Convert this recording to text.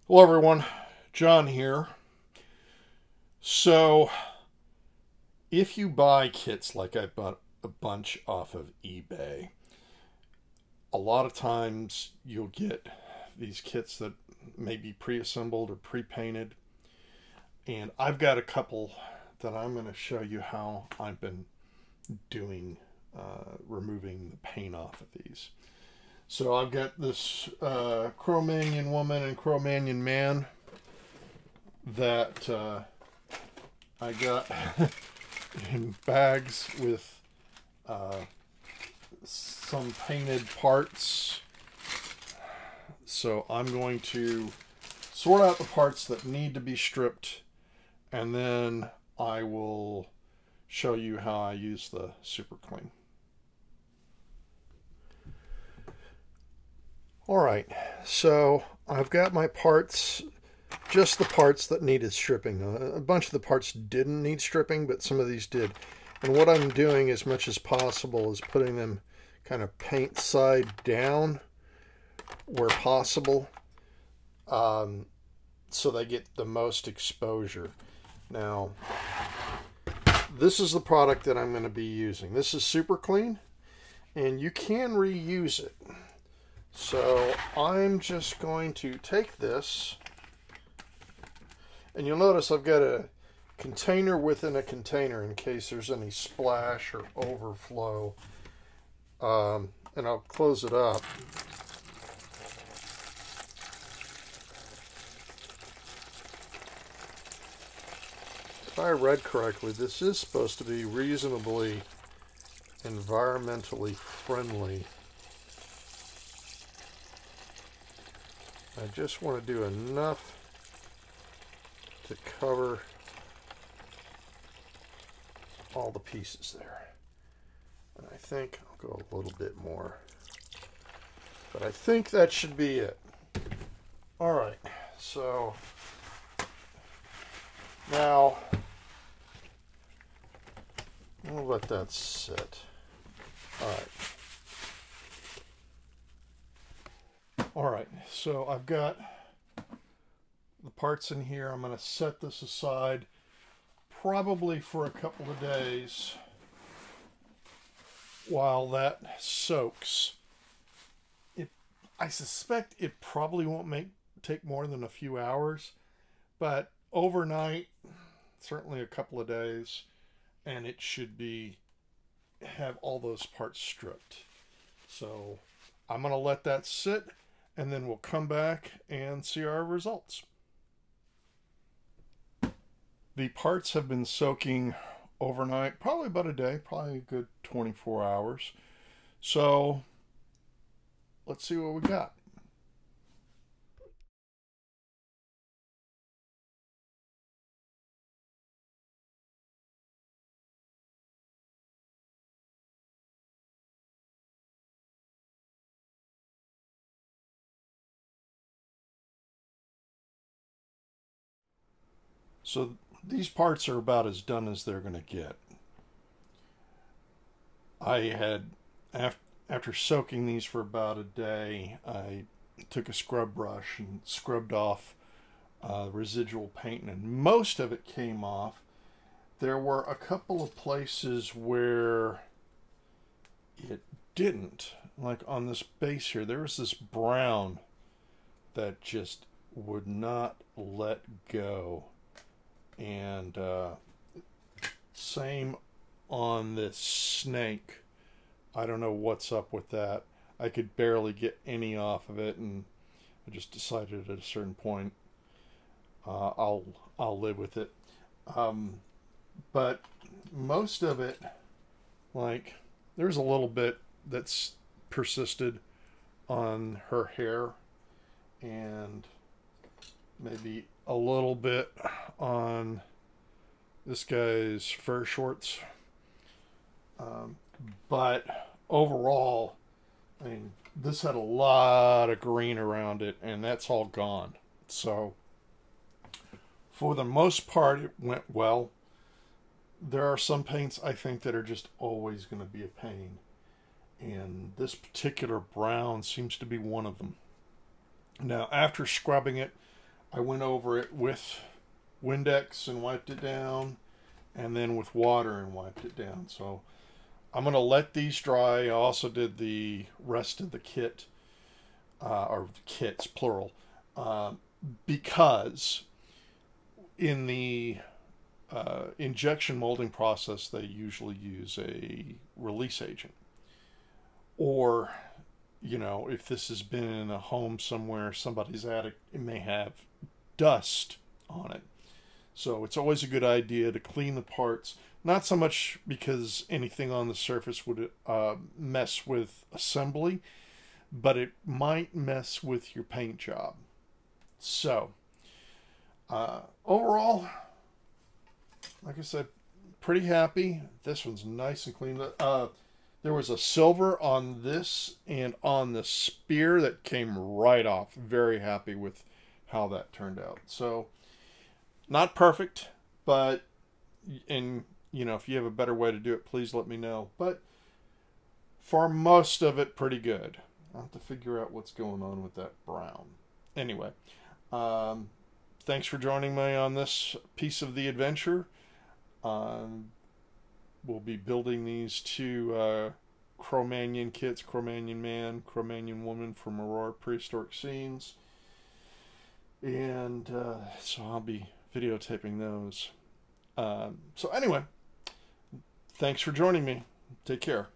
Hello everyone, John here. So, if you buy kits like I bought a bunch off of eBay, a lot of times you'll get these kits that may be pre-assembled or pre-painted, and I've got a couple that I'm going to show you how I've been doing removing the paint off of these. So I've got this Cro-Magnon woman and Cro-Magnon man that I got in bags with some painted parts. So I'm going to sort out the parts that need to be stripped, and then I will show you how I use the Super Clean. Alright, so I've got my parts, just the parts that needed stripping. A bunch of the parts didn't need stripping, but some of these did. And what I'm doing as much as possible is putting them kind of paint side down where possible, so they get the most exposure. Now, this is the product that I'm going to be using. This is Super Clean, and you can reuse it. So I'm just going to take this, and you'll notice I've got a container within a container in case there's any splash or overflow. And I'll close it up. If I read correctly, this is supposed to be reasonably environmentally friendly. I just want to do enough to cover all the pieces there. And I think I'll go a little bit more. But I think that should be it. Alright, so now we'll let that sit. Alright. Alright, so I've got the parts in here. I'm going to set this aside probably for a couple of days while that soaks. I suspect it probably won't take more than a few hours, but overnight, certainly a couple of days, and it should have all those parts stripped. So I'm going to let that sit, and then we'll come back and see our results. The parts have been soaking overnight, probably about a day, probably a good 24 hours. So let's see what we got. So these parts are about as done as they're going to get. I had, after soaking these for about a day, I took a scrub brush and scrubbed off residual paint, and most of it came off. There were a couple of places where it didn't. Like on this base here, there was this brown that just would not let go. And same on this snake. I don't know what's up with that. I could barely get any off of it, and I just decided at a certain point I'll live with it. But most of it, like, there's a little bit that's persisted on her hair, and maybe a little bit on this guy's fur shorts. But overall, I mean, this had a lot of green around it, and that's all gone. So for the most part, it went well. There are some paints I think that are just always going to be a pain, and this particular brown seems to be one of them. Now, after scrubbing it, I went over it with Windex and wiped it down, and then with water and wiped it down. So I'm going to let these dry. I also did the rest of the kit, or the kits, plural, because in the injection molding process, they usually use a release agent. Or, you know, if this has been in a home somewhere, somebody's attic, it may have dust on it. So it's always a good idea to clean the parts. Not so much because anything on the surface would mess with assembly, but it might mess with your paint job. So, overall, like I said, pretty happy. This one's nice and clean. There was a silver on this and on the spear that came right off. Very happy with how that turned out. So, not perfect, but, and you know, if you have a better way to do it, please let me know. But for most of it, pretty good. I'll have to figure out what's going on with that brown. Anyway, thanks for joining me on this piece of the adventure. We'll be building these two Cro-Magnon kits, Cro-Magnon Man, Cro-Magnon Woman from Aurora Prehistoric Scenes. And so I'll be videotaping those. So anyway, thanks for joining me. Take care.